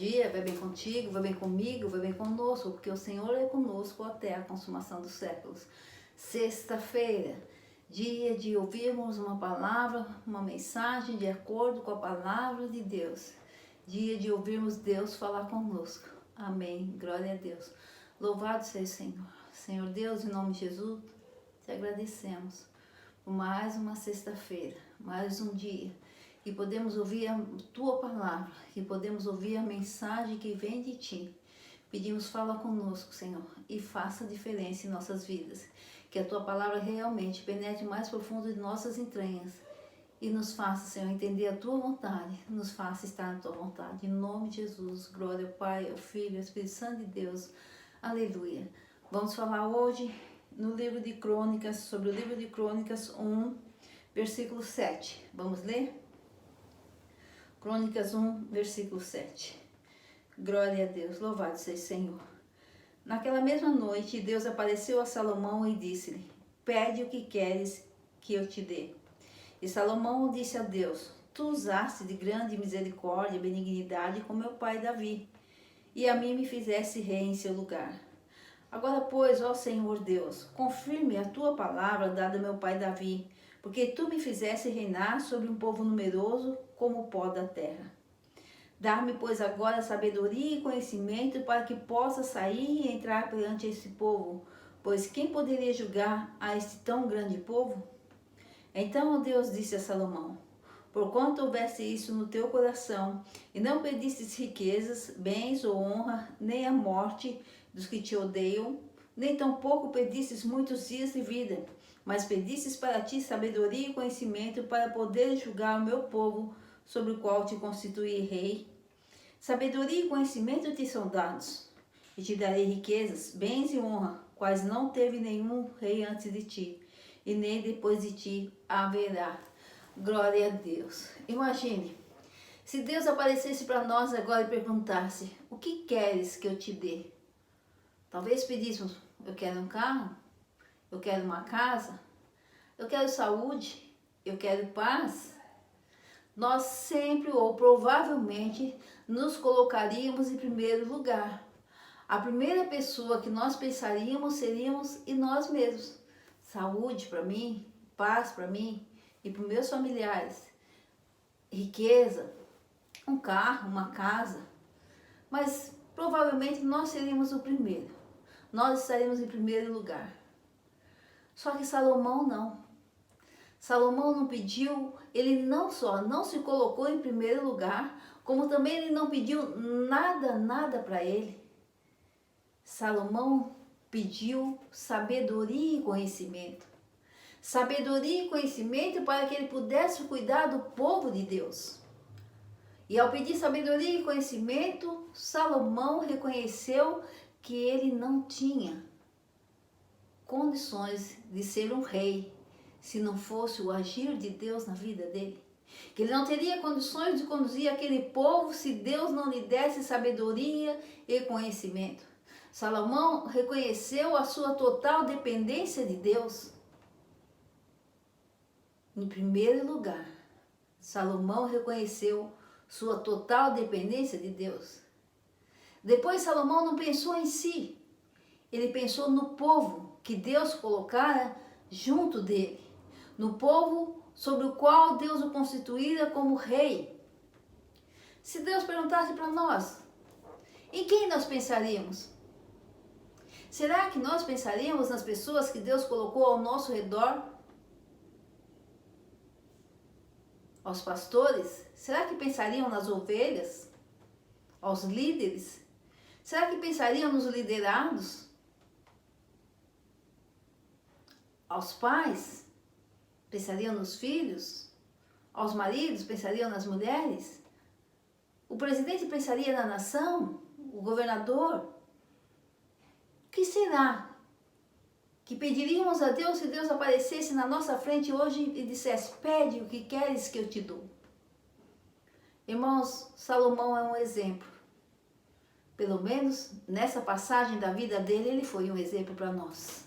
dia, vai bem contigo, vai bem comigo, vai bem conosco, porque o Senhor é conosco até a consumação dos séculos. Sexta-feira, dia de ouvirmos uma palavra, uma mensagem de acordo com a palavra de Deus. Dia de ouvirmos Deus falar conosco. Amém. Glória a Deus. Louvado seja o Senhor. Senhor Deus, em nome de Jesus, te agradecemos por mais uma sexta-feira, mais um dia. E podemos ouvir a Tua palavra, que podemos ouvir a mensagem que vem de Ti. Pedimos, fala conosco, Senhor, e faça diferença em nossas vidas. Que a Tua palavra realmente penetre mais profundo de nossas entranhas e nos faça, Senhor, entender a Tua vontade, nos faça estar na Tua vontade. Em nome de Jesus, glória ao Pai, ao Filho, ao Espírito Santo de Deus. Aleluia. Vamos falar hoje no livro de Crônicas, sobre o livro de Crônicas 1, versículo 7. Vamos ler? Crônicas 1, versículo 7. Glória a Deus, louvado seja o Senhor. Naquela mesma noite, Deus apareceu a Salomão e disse-lhe: pede o que queres que eu te dê. E Salomão disse a Deus: tu usaste de grande misericórdia e benignidade com meu pai Davi, e a mim me fizeste rei em seu lugar. Agora, pois, ó Senhor Deus, confirme a tua palavra dada a meu pai Davi, porque tu me fizeste reinar sobre um povo numeroso como o pó da terra. Dá-me, pois, agora sabedoria e conhecimento para que possa sair e entrar perante esse povo, pois quem poderia julgar a este tão grande povo? Então Deus disse a Salomão: porquanto houvesse isso no teu coração, e não pedistes riquezas, bens ou honra, nem a morte dos que te odeiam, nem tampouco pedistes muitos dias de vida, mas pedistes para ti sabedoria e conhecimento para poder julgar o meu povo, sobre o qual te constituí rei. Sabedoria e conhecimento te são dados, e te darei riquezas, bens e honra, quais não teve nenhum rei antes de ti, e nem depois de ti haverá. Glória a Deus. Imagine, se Deus aparecesse para nós agora e perguntasse: o que queres que eu te dê? Talvez pedíssemos: eu quero um carro, eu quero uma casa, eu quero saúde, eu quero paz. Nós sempre ou provavelmente nos colocaríamos em primeiro lugar. A primeira pessoa que nós pensaríamos seríamos em nós mesmos. Saúde para mim, paz para mim e para os meus familiares, riqueza, um carro, uma casa. Mas provavelmente nós seríamos o primeiro. Nós estaríamos em primeiro lugar. Só que Salomão não. Salomão não pediu, ele não só não se colocou em primeiro lugar, como também ele não pediu nada para ele. Salomão pediu sabedoria e conhecimento. Sabedoria e conhecimento para que ele pudesse cuidar do povo de Deus. E ao pedir sabedoria e conhecimento, Salomão reconheceu que ele não tinha condições de ser um rei, se não fosse o agir de Deus na vida dele. Que ele não teria condições de conduzir aquele povo se Deus não lhe desse sabedoria e conhecimento. Salomão reconheceu a sua total dependência de Deus. Em primeiro lugar, Salomão reconheceu sua total dependência de Deus. Depois, Salomão não pensou em si, ele pensou no povo que Deus colocara junto dele, no povo sobre o qual Deus o constituíra como rei. Se Deus perguntasse para nós, em quem nós pensaríamos? Será que nós pensaríamos nas pessoas que Deus colocou ao nosso redor? Aos pastores? Será que pensariam nas ovelhas? Aos líderes? Será que pensariam nos liderados? Aos pais? Pensariam nos filhos? Aos maridos? Pensariam nas mulheres? O presidente pensaria na nação? O governador? O que será que pediríamos a Deus se Deus aparecesse na nossa frente hoje e dissesse: pede o que queres que eu te dou? Irmãos, Salomão é um exemplo. Pelo menos nessa passagem da vida dele, ele foi um exemplo para nós.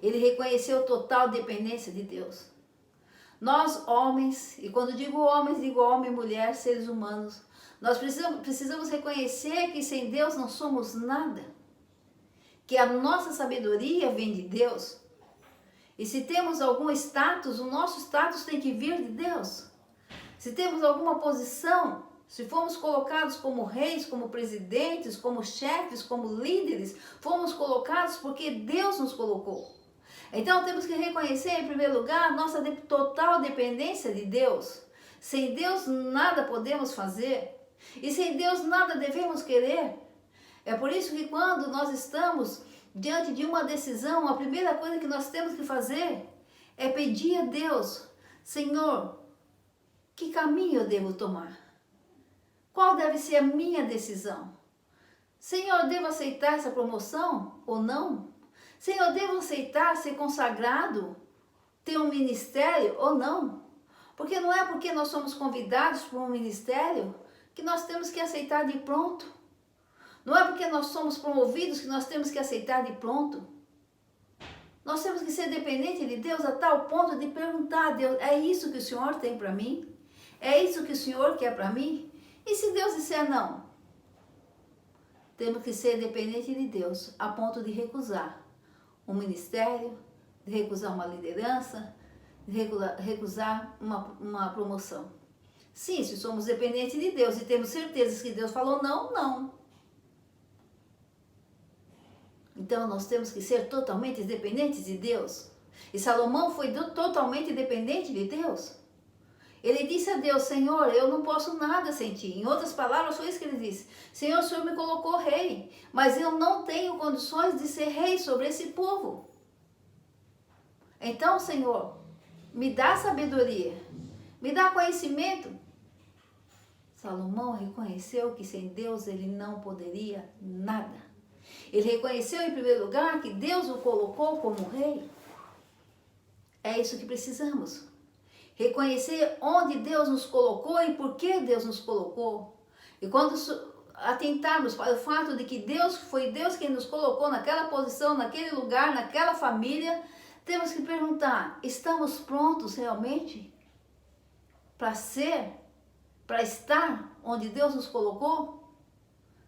Ele reconheceu total dependência de Deus. Nós, homens, e quando digo homens, digo homem e mulher, seres humanos, Nós precisamos reconhecer que sem Deus não somos nada, que a nossa sabedoria vem de Deus. E se temos algum status, o nosso status tem que vir de Deus. Se temos alguma posição, se fomos colocados como reis, como presidentes, como chefes, como líderes, fomos colocados porque Deus nos colocou. Então temos que reconhecer, em primeiro lugar, nossa total dependência de Deus. Sem Deus nada podemos fazer. E sem Deus nada devemos querer. É por isso que quando nós estamos diante de uma decisão, a primeira coisa que nós temos que fazer é pedir a Deus: Senhor, que caminho eu devo tomar? Qual deve ser a minha decisão? Senhor, devo aceitar essa promoção ou não? Senhor, devo aceitar ser consagrado, ter um ministério ou não? Porque não é porque nós somos convidados para um ministério que nós temos que aceitar de pronto. Não é porque nós somos promovidos que nós temos que aceitar de pronto. Nós temos que ser dependentes de Deus a tal ponto de perguntar a Deus: é isso que o Senhor tem para mim? É isso que o Senhor quer para mim? E se Deus disser não? Temos que ser dependentes de Deus a ponto de recusar um ministério, de recusar uma liderança, de recusar uma promoção. Sim, se somos dependentes de Deus e temos certeza que Deus falou não, não. Então nós temos que ser totalmente dependentes de Deus. E Salomão foi totalmente dependente de Deus. Ele disse a Deus: Senhor, eu não posso nada sem ti. Em outras palavras, foi isso que ele disse: Senhor, o Senhor me colocou rei, mas eu não tenho condições de ser rei sobre esse povo. Então, Senhor, me dá sabedoria, me dá conhecimento. Salomão reconheceu que sem Deus ele não poderia nada. Ele reconheceu em primeiro lugar que Deus o colocou como rei. É isso que precisamos. Reconhecer onde Deus nos colocou e por que Deus nos colocou. E quando atentarmos para o fato de que foi Deus quem nos colocou naquela posição, naquele lugar, naquela família, temos que perguntar: estamos prontos realmente para estar onde Deus nos colocou?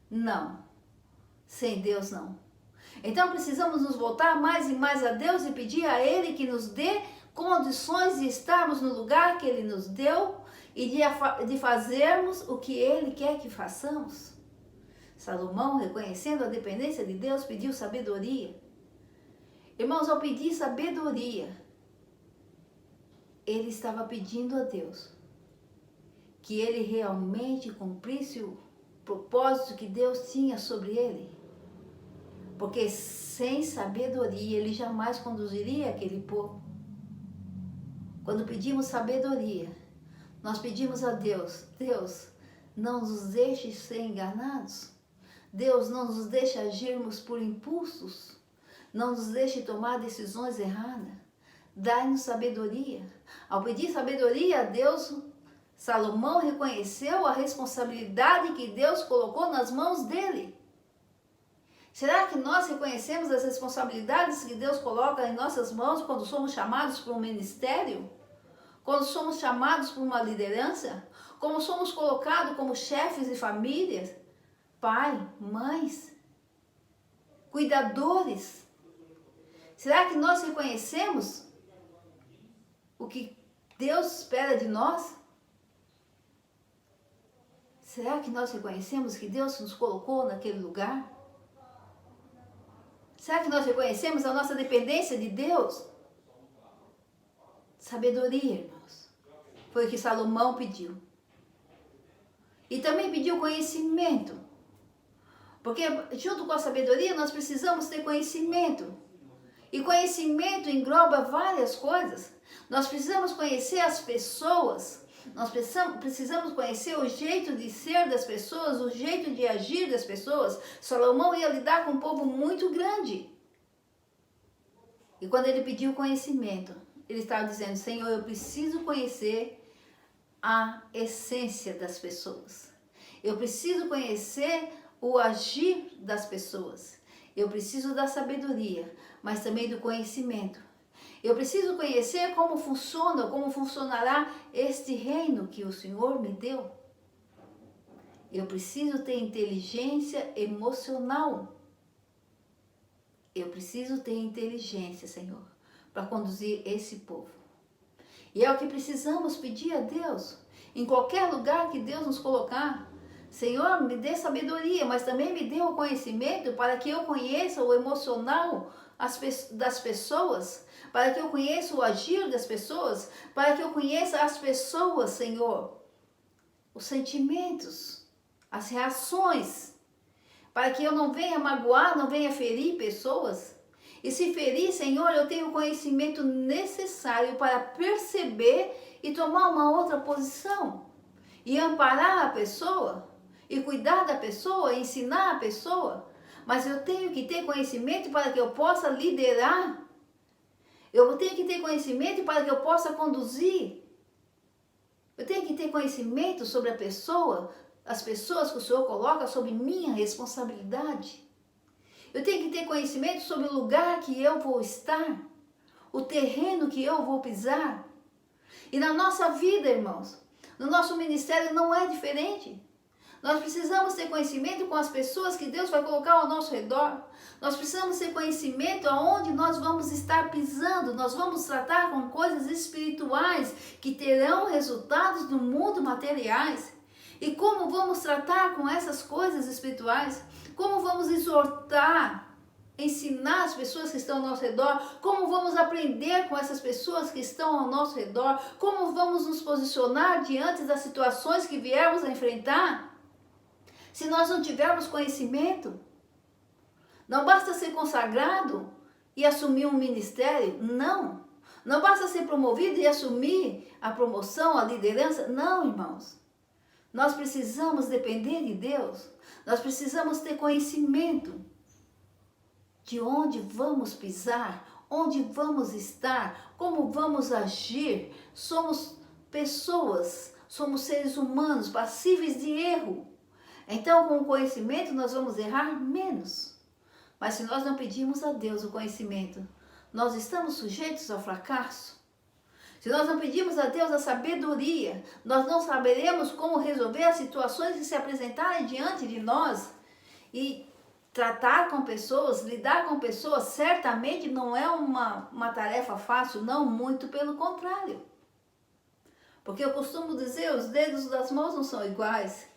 Não. Sem Deus não. Então precisamos nos voltar mais e mais a Deus e pedir a Ele que nos dê condições de estarmos no lugar que Ele nos deu e de fazermos o que Ele quer que façamos. Salomão, reconhecendo a dependência de Deus, pediu sabedoria. Irmãos, ao pedir sabedoria, ele estava pedindo a Deus que ele realmente cumprisse o propósito que Deus tinha sobre ele. Porque sem sabedoria ele jamais conduziria aquele povo. Quando pedimos sabedoria, nós pedimos a Deus: Deus, não nos deixe ser enganados. Deus, não nos deixe agirmos por impulsos. Não nos deixe tomar decisões erradas. Dai-nos sabedoria. Ao pedir sabedoria a Deus, Salomão reconheceu a responsabilidade que Deus colocou nas mãos dele. Será que nós reconhecemos as responsabilidades que Deus coloca em nossas mãos quando somos chamados para um ministério? Quando somos chamados para uma liderança? Como somos colocados como chefes de famílias? Pai, mães, cuidadores? Será que nós reconhecemos o que Deus espera de nós? Será que nós reconhecemos que Deus nos colocou naquele lugar? Será que nós reconhecemos a nossa dependência de Deus? Sabedoria, irmãos. Foi o que Salomão pediu. E também pediu conhecimento. Porque junto com a sabedoria nós precisamos ter conhecimento. E conhecimento engloba várias coisas. Nós precisamos conhecer as pessoas. Nós precisamos conhecer o jeito de ser das pessoas, o jeito de agir das pessoas. Salomão ia lidar com um povo muito grande. E quando ele pediu conhecimento, ele estava dizendo: Senhor, eu preciso conhecer a essência das pessoas. Eu preciso conhecer o agir das pessoas. Eu preciso da sabedoria, mas também do conhecimento. Eu preciso conhecer como funciona, como funcionará este reino que o Senhor me deu. Eu preciso ter inteligência emocional. Eu preciso ter inteligência, Senhor, para conduzir esse povo. E é o que precisamos pedir a Deus. Em qualquer lugar que Deus nos colocar, Senhor, me dê sabedoria, mas também me dê o conhecimento para que eu conheça o emocional das pessoas, para que eu conheça o agir das pessoas, para que eu conheça as pessoas, Senhor, os sentimentos, as reações, para que eu não venha magoar, não venha ferir pessoas. E se ferir, Senhor, eu tenho o conhecimento necessário para perceber e tomar uma outra posição. E amparar a pessoa, e cuidar da pessoa, ensinar a pessoa. Mas eu tenho que ter conhecimento para que eu possa liderar. Eu tenho que ter conhecimento para que eu possa conduzir. Eu tenho que ter conhecimento sobre a pessoa, as pessoas que o Senhor coloca sob minha responsabilidade. Eu tenho que ter conhecimento sobre o lugar que eu vou estar, o terreno que eu vou pisar. E na nossa vida, irmãos, no nosso ministério não é diferente. Nós precisamos ter conhecimento com as pessoas que Deus vai colocar ao nosso redor. Nós precisamos ter conhecimento aonde nós vamos estar pisando. Nós vamos tratar com coisas espirituais que terão resultados no mundo materiais. E como vamos tratar com essas coisas espirituais? Como vamos exortar, ensinar as pessoas que estão ao nosso redor? Como vamos aprender com essas pessoas que estão ao nosso redor? Como vamos nos posicionar diante das situações que viermos a enfrentar? Se nós não tivermos conhecimento, não basta ser consagrado e assumir um ministério, não. Não basta ser promovido e assumir a promoção, a liderança, não, irmãos. Nós precisamos depender de Deus, nós precisamos ter conhecimento de onde vamos pisar, onde vamos estar, como vamos agir. Somos pessoas, somos seres humanos passíveis de erro. Então, com o conhecimento, nós vamos errar menos. Mas se nós não pedimos a Deus o conhecimento, nós estamos sujeitos ao fracasso. Se nós não pedimos a Deus a sabedoria, nós não saberemos como resolver as situações que se apresentarem diante de nós. E tratar com pessoas, lidar com pessoas, certamente não é uma tarefa fácil, não, muito pelo contrário. Porque eu costumo dizer, os dedos das mãos não são iguais.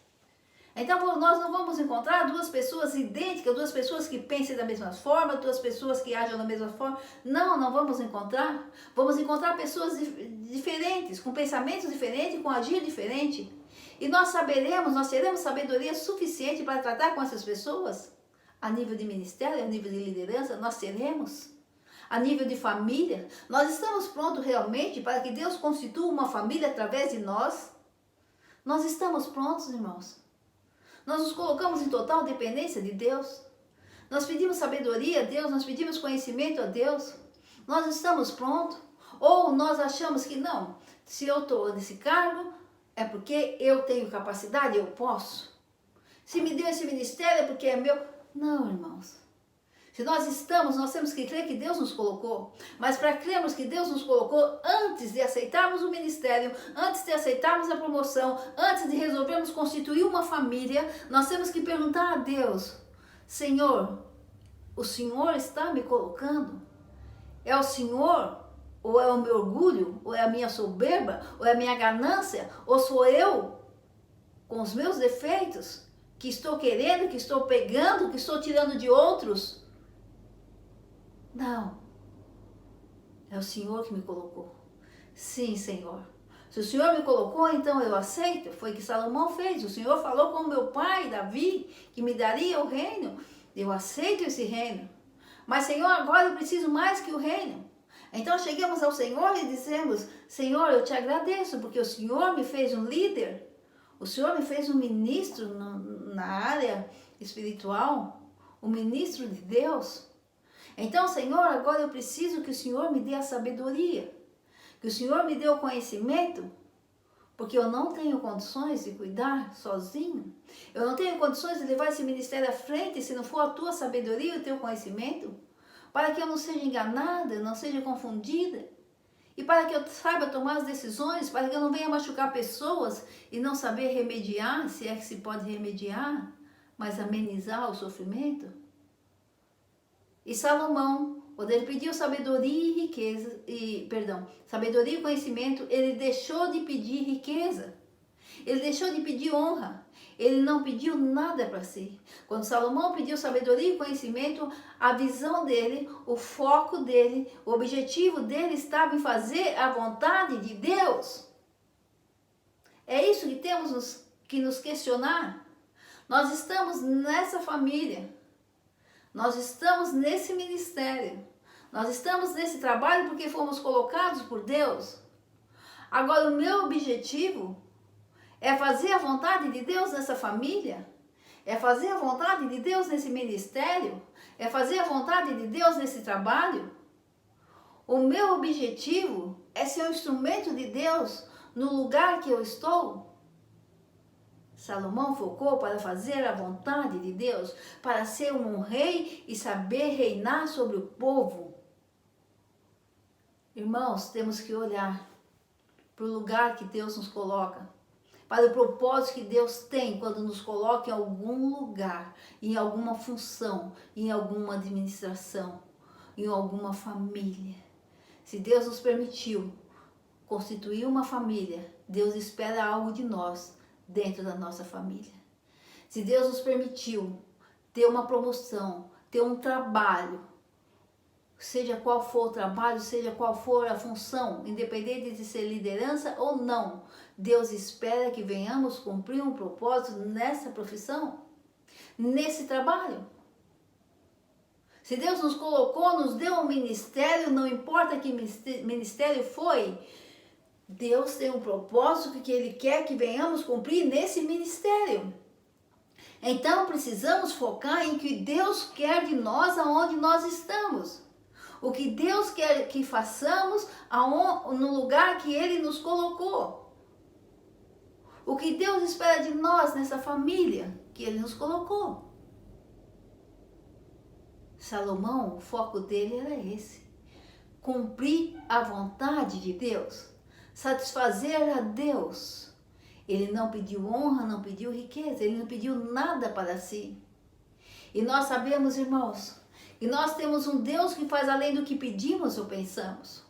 Então nós não vamos encontrar duas pessoas idênticas, duas pessoas que pensem da mesma forma, duas pessoas que agem da mesma forma. Não, não vamos encontrar. Vamos encontrar pessoas diferentes, com pensamentos diferentes, com agir diferente. E nós teremos sabedoria suficiente para tratar com essas pessoas? A nível de ministério, a nível de liderança, nós teremos. A nível de família, nós estamos prontos realmente para que Deus constitua uma família através de nós? Nós estamos prontos, irmãos? Nós nos colocamos em total dependência de Deus. Nós pedimos sabedoria a Deus, nós pedimos conhecimento a Deus. Nós estamos prontos? Ou nós achamos que não, se eu estou nesse cargo, é porque eu tenho capacidade, eu posso. Se me deu esse ministério é porque é meu. Não, irmãos. Se nós temos que crer que Deus nos colocou. Mas para crermos que Deus nos colocou, antes de aceitarmos o ministério, antes de aceitarmos a promoção, antes de resolvermos constituir uma família, nós temos que perguntar a Deus: Senhor, o Senhor está me colocando? É o Senhor? Ou é o meu orgulho? Ou é a minha soberba? Ou é a minha ganância? Ou sou eu, com os meus defeitos, que estou querendo, que estou pegando, que estou tirando de outros? Não, é o Senhor que me colocou. Sim, Senhor. Se o Senhor me colocou, então eu aceito. Foi o que Salomão fez. O Senhor falou com meu pai, Davi, que me daria o reino. Eu aceito esse reino. Mas, Senhor, agora eu preciso mais que o reino. Então chegamos ao Senhor e dizemos: Senhor, eu te agradeço, porque o Senhor me fez um líder. O Senhor me fez um ministro na área espiritual. Um ministro de Deus. Então, Senhor, agora eu preciso que o Senhor me dê a sabedoria, que o Senhor me dê o conhecimento, porque eu não tenho condições de cuidar sozinho. Eu não tenho condições de levar esse ministério à frente se não for a tua sabedoria e o teu conhecimento, para que eu não seja enganada, não seja confundida E para que eu saiba tomar as decisões, para que eu não venha machucar pessoas e não saber remediar, se é que se pode remediar, mas amenizar o sofrimento. E Salomão, quando ele pediu sabedoria e riqueza, sabedoria e conhecimento, ele deixou de pedir riqueza. Ele deixou de pedir honra. Ele não pediu nada para si. Quando Salomão pediu sabedoria e conhecimento, a visão dele, o foco dele, o objetivo dele estava em fazer a vontade de Deus. É isso que temos que nos questionar. Nós estamos nessa família. Nós estamos nesse ministério. Nós estamos nesse trabalho porque fomos colocados por Deus. Agora, o meu objetivo é fazer a vontade de Deus nessa família? É fazer a vontade de Deus nesse ministério? É fazer a vontade de Deus nesse trabalho? O meu objetivo é ser um instrumento de Deus no lugar que eu estou? Salomão focou para fazer a vontade de Deus, para ser um rei e saber reinar sobre o povo. Irmãos, temos que olhar para o lugar que Deus nos coloca, para o propósito que Deus tem quando nos coloca em algum lugar, em alguma função, em alguma administração, em alguma família. Se Deus nos permitiu constituir uma família, Deus espera algo de nós dentro da nossa família. Se Deus nos permitiu ter uma promoção, ter um trabalho, seja qual for o trabalho, seja qual for a função, independente de ser liderança ou não, Deus espera que venhamos cumprir um propósito nessa profissão, nesse trabalho. Se Deus nos colocou, nos deu um ministério, não importa que ministério foi, Deus tem um propósito que Ele quer que venhamos cumprir nesse ministério. Então precisamos focar em que Deus quer de nós aonde nós estamos. O que Deus quer que façamos no lugar que Ele nos colocou. O que Deus espera de nós nessa família que Ele nos colocou. Salomão, o foco dele era esse. Cumprir a vontade de Deus. Satisfazer a Deus. Ele não pediu honra, não pediu riqueza, ele não pediu nada para si. E nós sabemos, irmãos, que nós temos um Deus que faz além do que pedimos ou pensamos.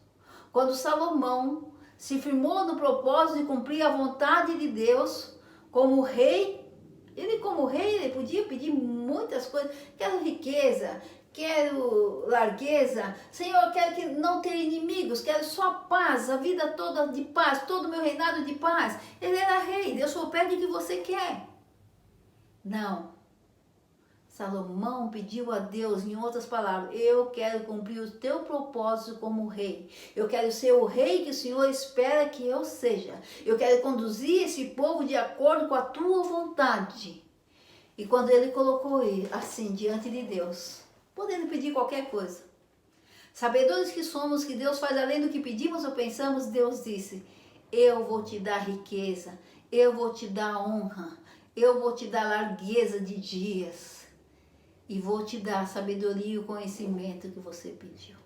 Quando Salomão se firmou no propósito de cumprir a vontade de Deus como rei, ele podia pedir muitas coisas. Quero riqueza, quero largueza, Senhor, quero que não ter inimigos, quero só paz, a vida toda de paz, todo o meu reinado de paz. Ele era rei, Deus só pede o que você quer. Não. Salomão pediu a Deus, em outras palavras, eu quero cumprir o teu propósito como rei. Eu quero ser o rei que o Senhor espera que eu seja. Eu quero conduzir esse povo de acordo com a tua vontade. E quando ele colocou ele assim diante de Deus, podendo pedir qualquer coisa. Sabedores que somos, que Deus faz além do que pedimos ou pensamos, Deus disse, eu vou te dar riqueza, eu vou te dar honra, eu vou te dar largueza de dias e vou te dar a sabedoria e o conhecimento que você pediu.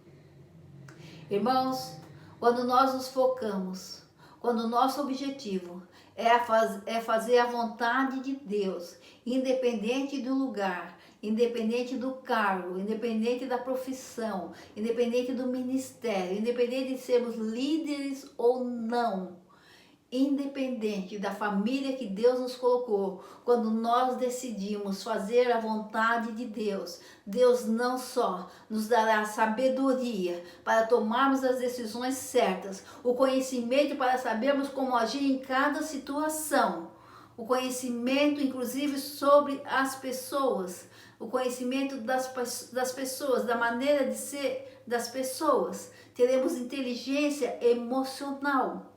Irmãos, quando nós nos focamos, quando o nosso objetivo é fazer a vontade de Deus, independente do lugar, independente do cargo, independente da profissão, independente do ministério, independente de sermos líderes ou não, independente da família que Deus nos colocou, quando nós decidimos fazer a vontade de Deus, Deus não só nos dará sabedoria para tomarmos as decisões certas, o conhecimento para sabermos como agir em cada situação, o conhecimento inclusive sobre as pessoas, o conhecimento das pessoas, da maneira de ser das pessoas, teremos inteligência emocional,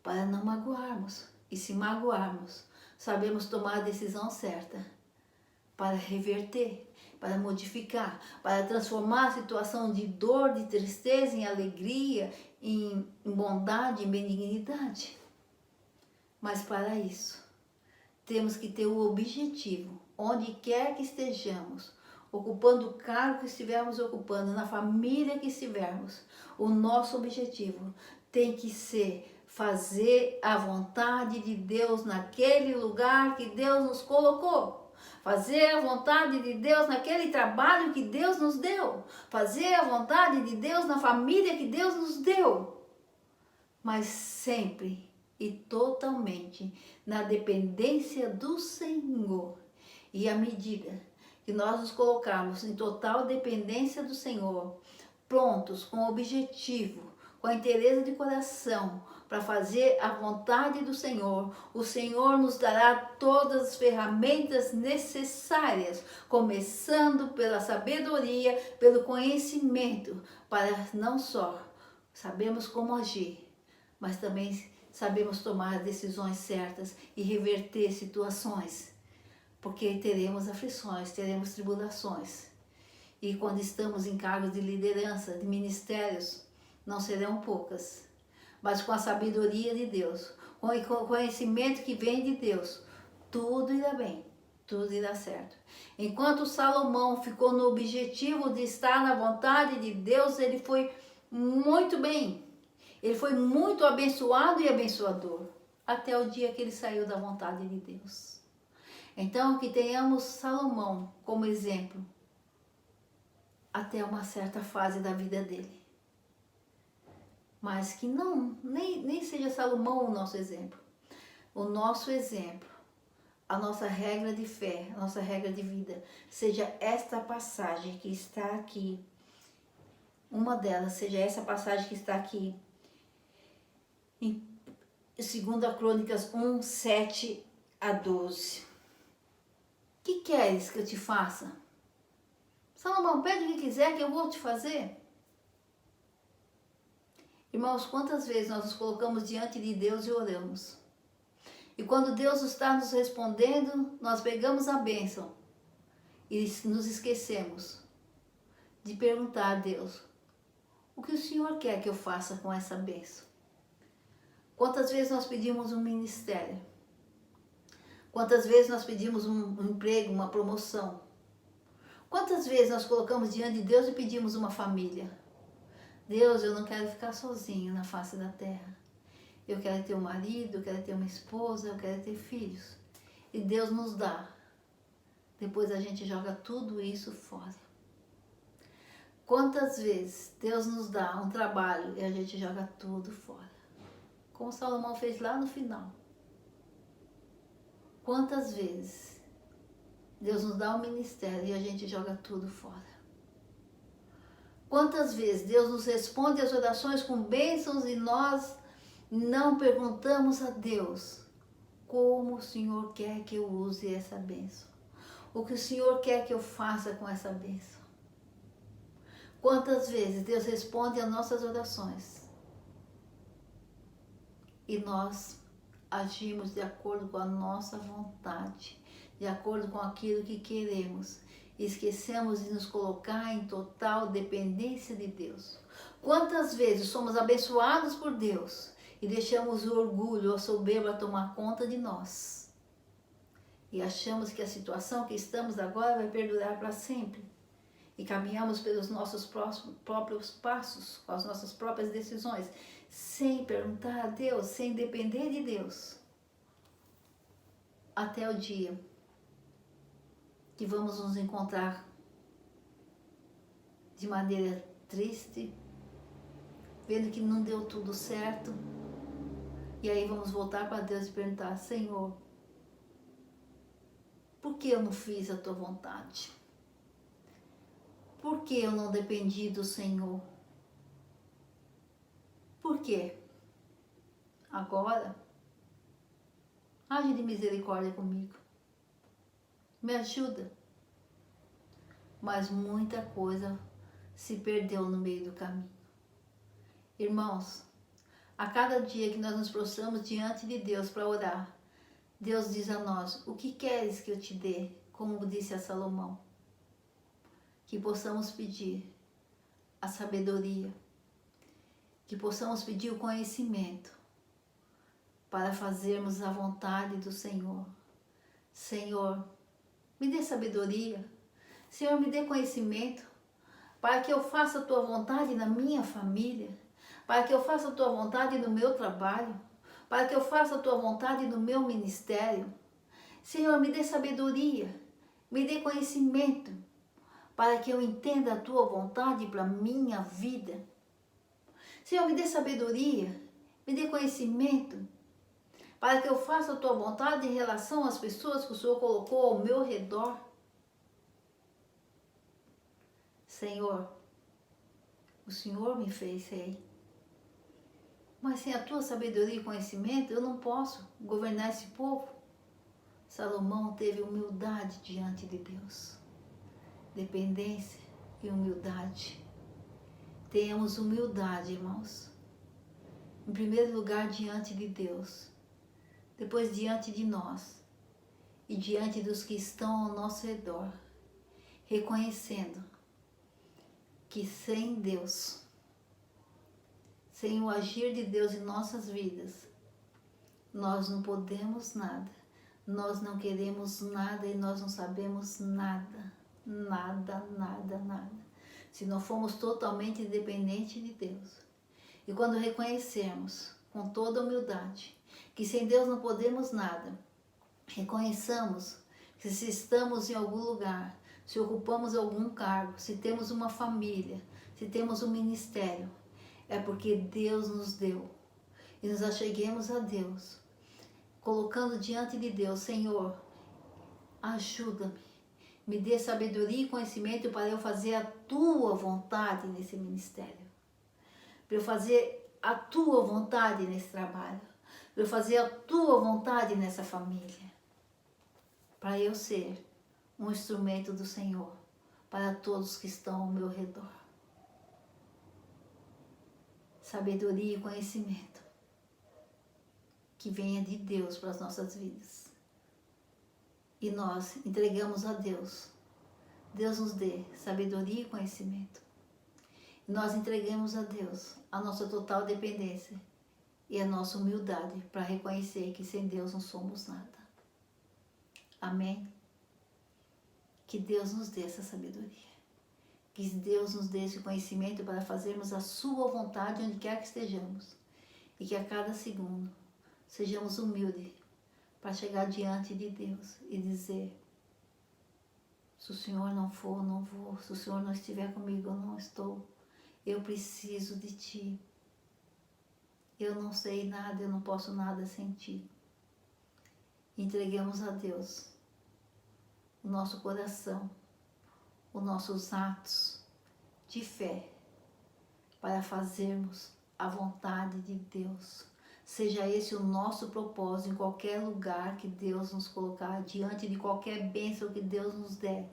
para não magoarmos. E se magoarmos, sabemos tomar a decisão certa para reverter, para modificar, para transformar a situação de dor, de tristeza em alegria, em bondade, em benignidade. Mas para isso, temos que ter o objetivo, onde quer que estejamos, ocupando o cargo que estivermos ocupando, na família que estivermos, o nosso objetivo tem que ser fazer a vontade de Deus naquele lugar que Deus nos colocou. Fazer a vontade de Deus naquele trabalho que Deus nos deu. Fazer a vontade de Deus na família que Deus nos deu. Mas sempre e totalmente na dependência do Senhor. E à medida que nós nos colocarmos em total dependência do Senhor, prontos, com objetivo, com a inteireza de coração, para fazer a vontade do Senhor, o Senhor nos dará todas as ferramentas necessárias, começando pela sabedoria, pelo conhecimento, para não só sabemos como agir, mas também sabemos tomar decisões certas e reverter situações, porque teremos aflições, teremos tribulações. E quando estamos em cargos de liderança, de ministérios, não serão poucas, mas com a sabedoria de Deus, com o conhecimento que vem de Deus, tudo irá bem, tudo irá certo. Enquanto Salomão ficou no objetivo de estar na vontade de Deus, ele foi muito bem, ele foi muito abençoado e abençoador, até o dia que ele saiu da vontade de Deus. Então, que tenhamos Salomão como exemplo, até uma certa fase da vida dele. Mas que nem seja Salomão o nosso exemplo. O nosso exemplo, a nossa regra de fé, a nossa regra de vida, seja esta passagem que está aqui. Uma delas seja essa passagem que está aqui em 2 Crônicas 1, 7 a 12. Que queres que eu te faça? Salomão, pede o que quiser que eu vou te fazer. Irmãos, quantas vezes nós nos colocamos diante de Deus e oramos? E quando Deus está nos respondendo, nós pegamos a bênção e nos esquecemos de perguntar a Deus, o que o Senhor quer que eu faça com essa bênção? Quantas vezes nós pedimos um ministério? Quantas vezes nós pedimos um emprego, uma promoção? Quantas vezes nós colocamos diante de Deus e pedimos uma família? Deus, eu não quero ficar sozinho na face da terra. Eu quero ter um marido, eu quero ter uma esposa, eu quero ter filhos. E Deus nos dá. Depois a gente joga tudo isso fora. Quantas vezes Deus nos dá um trabalho e a gente joga tudo fora? Como Salomão fez lá no final. Quantas vezes Deus nos dá um ministério e a gente joga tudo fora? Quantas vezes Deus nos responde as orações com bênçãos e nós não perguntamos a Deus como o Senhor quer que eu use essa bênção? O que o Senhor quer que eu faça com essa bênção? Quantas vezes Deus responde às nossas orações e nós agimos de acordo com a nossa vontade, de acordo com aquilo que queremos, e esquecemos de nos colocar em total dependência de Deus? Quantas vezes somos abençoados por Deus e deixamos o orgulho, a soberba tomar conta de nós e achamos que a situação que estamos agora vai perdurar para sempre e caminhamos pelos nossos próprios passos, com as nossas próprias decisões, sem perguntar a Deus, sem depender de Deus, até o dia que vamos nos encontrar de maneira triste, vendo que não deu tudo certo, e aí vamos voltar para Deus e perguntar, Senhor, por que eu não fiz a tua vontade? Por que eu não dependi do Senhor? Por quê? Agora, age de misericórdia comigo. Me ajuda. Mas muita coisa se perdeu no meio do caminho. Irmãos, a cada dia que nós nos prostramos diante de Deus para orar, Deus diz a nós, o que queres que eu te dê? Como disse a Salomão. Que possamos pedir a sabedoria, que possamos pedir o conhecimento para fazermos a vontade do Senhor. Senhor, me dê sabedoria, Senhor, me dê conhecimento para que eu faça a tua vontade na minha família, para que eu faça a tua vontade no meu trabalho, para que eu faça a tua vontade no meu ministério. Senhor, me dê sabedoria, me dê conhecimento, para que eu entenda a tua vontade para a minha vida. Senhor, me dê sabedoria, me dê conhecimento, para que eu faça a tua vontade em relação às pessoas que o Senhor colocou ao meu redor. Senhor, o Senhor me fez rei, mas sem a tua sabedoria e conhecimento eu não posso governar esse povo. Salomão teve humildade diante de Deus, dependência e humildade. Tenhamos humildade, irmãos, em primeiro lugar diante de Deus, depois diante de nós e diante dos que estão ao nosso redor, reconhecendo que sem Deus, sem o agir de Deus em nossas vidas, nós não podemos nada, nós não queremos nada e nós não sabemos nada, nada, nada, nada. Se não formos totalmente dependentes de Deus. E quando reconhecermos com toda humildade que sem Deus não podemos nada, reconheçamos que se estamos em algum lugar, se ocupamos algum cargo, se temos uma família, se temos um ministério, é porque Deus nos deu. E nos acheguemos a Deus, colocando diante de Deus: Senhor, ajuda-me, me dê sabedoria e conhecimento para eu fazer a tua vontade nesse ministério, para eu fazer a tua vontade nesse trabalho, para eu fazer a tua vontade nessa família, para eu ser um instrumento do Senhor para todos que estão ao meu redor. Sabedoria e conhecimento que venha de Deus para as nossas vidas. E nós entregamos a Deus. Deus nos dê sabedoria e conhecimento. E nós entregamos a Deus a nossa total dependência e a nossa humildade para reconhecer que sem Deus não somos nada. Amém? Que Deus nos dê essa sabedoria. Que Deus nos dê esse conhecimento para fazermos a sua vontade onde quer que estejamos. E que a cada segundo sejamos humildes para chegar diante de Deus e dizer: se o Senhor não for, eu não vou. Se o Senhor não estiver comigo, eu não estou. Eu preciso de Ti. Eu não sei nada, eu não posso nada sem Ti. Entreguemos a Deus o nosso coração, os nossos atos de fé para fazermos a vontade de Deus. Seja esse o nosso propósito em qualquer lugar que Deus nos colocar, diante de qualquer bênção que Deus nos der.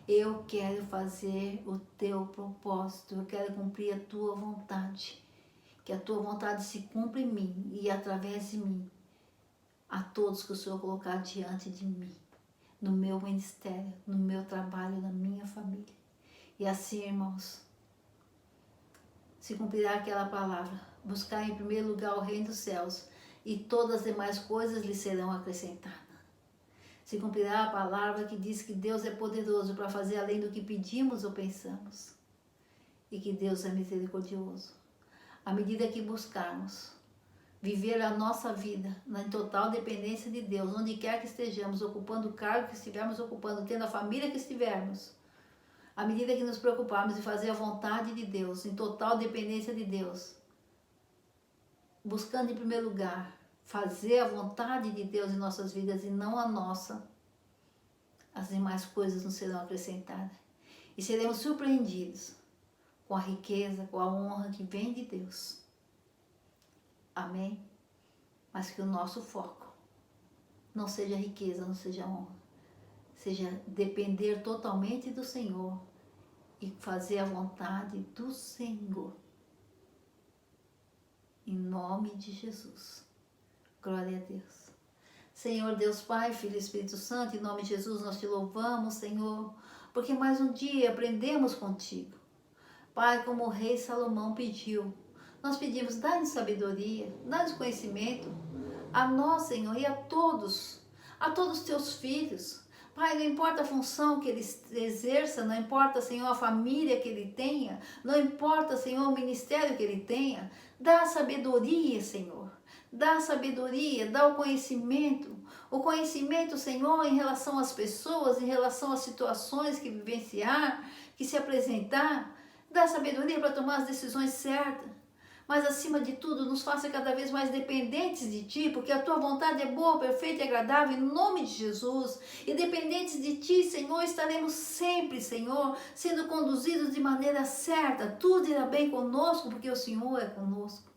Eu quero fazer o teu propósito, eu quero cumprir a tua vontade. Que a tua vontade se cumpra em mim e através de mim, a todos que o Senhor colocar diante de mim, no meu ministério, no meu trabalho, na minha família. E assim, irmãos, se cumprirá aquela palavra: buscar em primeiro lugar o reino dos céus e todas as demais coisas lhe serão acrescentadas. Se cumprirá a palavra que diz que Deus é poderoso para fazer além do que pedimos ou pensamos. E que Deus é misericordioso. À medida que buscarmos viver a nossa vida na total dependência de Deus, onde quer que estejamos, ocupando o cargo que estivermos ocupando, tendo a família que estivermos, à medida que nos preocuparmos em fazer a vontade de Deus, em total dependência de Deus, buscando em primeiro lugar fazer a vontade de Deus em nossas vidas e não a nossa, as demais coisas nos serão acrescentadas. E seremos surpreendidos com a riqueza, com a honra que vem de Deus. Amém? Mas que o nosso foco não seja riqueza, não seja honra. Seja depender totalmente do Senhor e fazer a vontade do Senhor. Em nome de Jesus. Glória a Deus. Senhor Deus Pai, Filho e Espírito Santo, em nome de Jesus nós te louvamos, Senhor, porque mais um dia aprendemos contigo. Pai, como o rei Salomão pediu, nós pedimos: dá-nos sabedoria, dá-nos conhecimento, a nós, Senhor, e a todos teus filhos, Pai, não importa a função que ele exerça, não importa, Senhor, a família que ele tenha, não importa, Senhor, o ministério que ele tenha, dá sabedoria, Senhor. Dá sabedoria, dá o conhecimento, Senhor, em relação às pessoas, em relação às situações que vivenciar, que se apresentar. Dá sabedoria para tomar as decisões certas. Mas, acima de tudo, nos faça cada vez mais dependentes de Ti, porque a Tua vontade é boa, perfeita e agradável, em nome de Jesus. E dependentes de Ti, Senhor, estaremos sempre, Senhor, sendo conduzidos de maneira certa. Tudo irá bem conosco, porque o Senhor é conosco.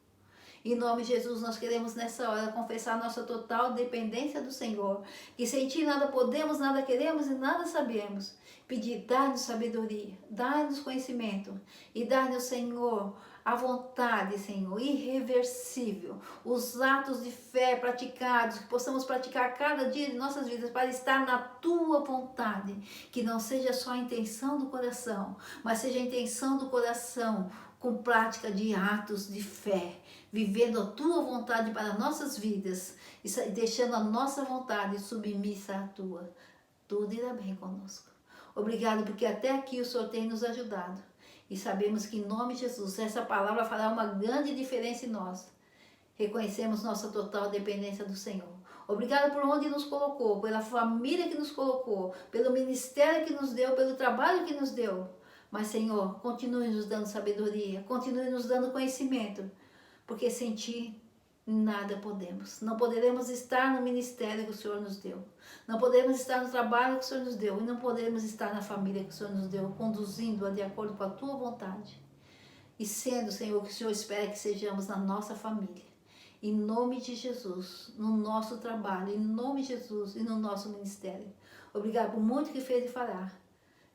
Em nome de Jesus, nós queremos nessa hora confessar nossa total dependência do Senhor. Que sem Ti nada podemos, nada queremos e nada sabemos. Pedir, dá-nos sabedoria, dá-nos conhecimento e dá-nos, Senhor, a vontade, Senhor, irreversível, os atos de fé praticados, que possamos praticar cada dia de nossas vidas para estar na Tua vontade, que não seja só a intenção do coração, mas seja a intenção do coração com prática de atos de fé, vivendo a Tua vontade para nossas vidas e deixando a nossa vontade submissa à Tua. Tudo irá bem conosco. Obrigado porque até aqui o Senhor tem nos ajudado. E sabemos que em nome de Jesus, essa palavra fará uma grande diferença em nós. Reconhecemos nossa total dependência do Senhor. Obrigado por onde nos colocou, pela família que nos colocou, pelo ministério que nos deu, pelo trabalho que nos deu. Mas, Senhor, continue nos dando sabedoria, continue nos dando conhecimento, porque sem Ti nada podemos. Não poderemos estar no ministério que o Senhor nos deu. Não podemos estar no trabalho que o Senhor nos deu. E não podemos estar na família que o Senhor nos deu, conduzindo-a de acordo com a Tua vontade. E sendo, Senhor, o que o Senhor espera que sejamos na nossa família. Em nome de Jesus, no nosso trabalho, em nome de Jesus e no nosso ministério. Obrigado por muito que fez e fará.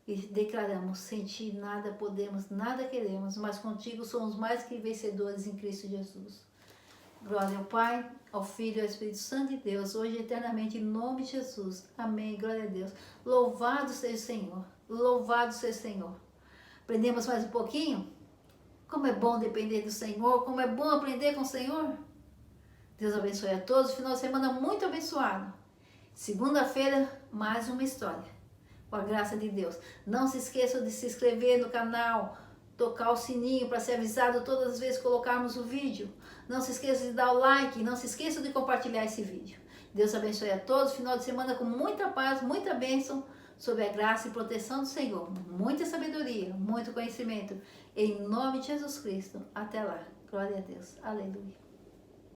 E declaramos, sem Ti nada podemos, nada queremos, mas contigo somos mais que vencedores em Cristo Jesus. Glória ao Pai, ao Filho e ao Espírito Santo de Deus, hoje e eternamente, em nome de Jesus. Amém. Glória a Deus. Louvado seja o Senhor. Louvado seja o Senhor. Aprendemos mais um pouquinho? Como é bom depender do Senhor, como é bom aprender com o Senhor. Deus abençoe a todos. Final de semana muito abençoado. Segunda-feira, mais uma história. Com a graça de Deus. Não se esqueçam de se inscrever no canal, tocar o sininho para ser avisado todas as vezes que colocarmos o vídeo. Não se esqueçam de dar o like, não se esqueçam de compartilhar esse vídeo. Deus abençoe a todos. Final de semana com muita paz, muita bênção, sob a graça e proteção do Senhor. Muita sabedoria, muito conhecimento. Em nome de Jesus Cristo. Até lá. Glória a Deus. Aleluia.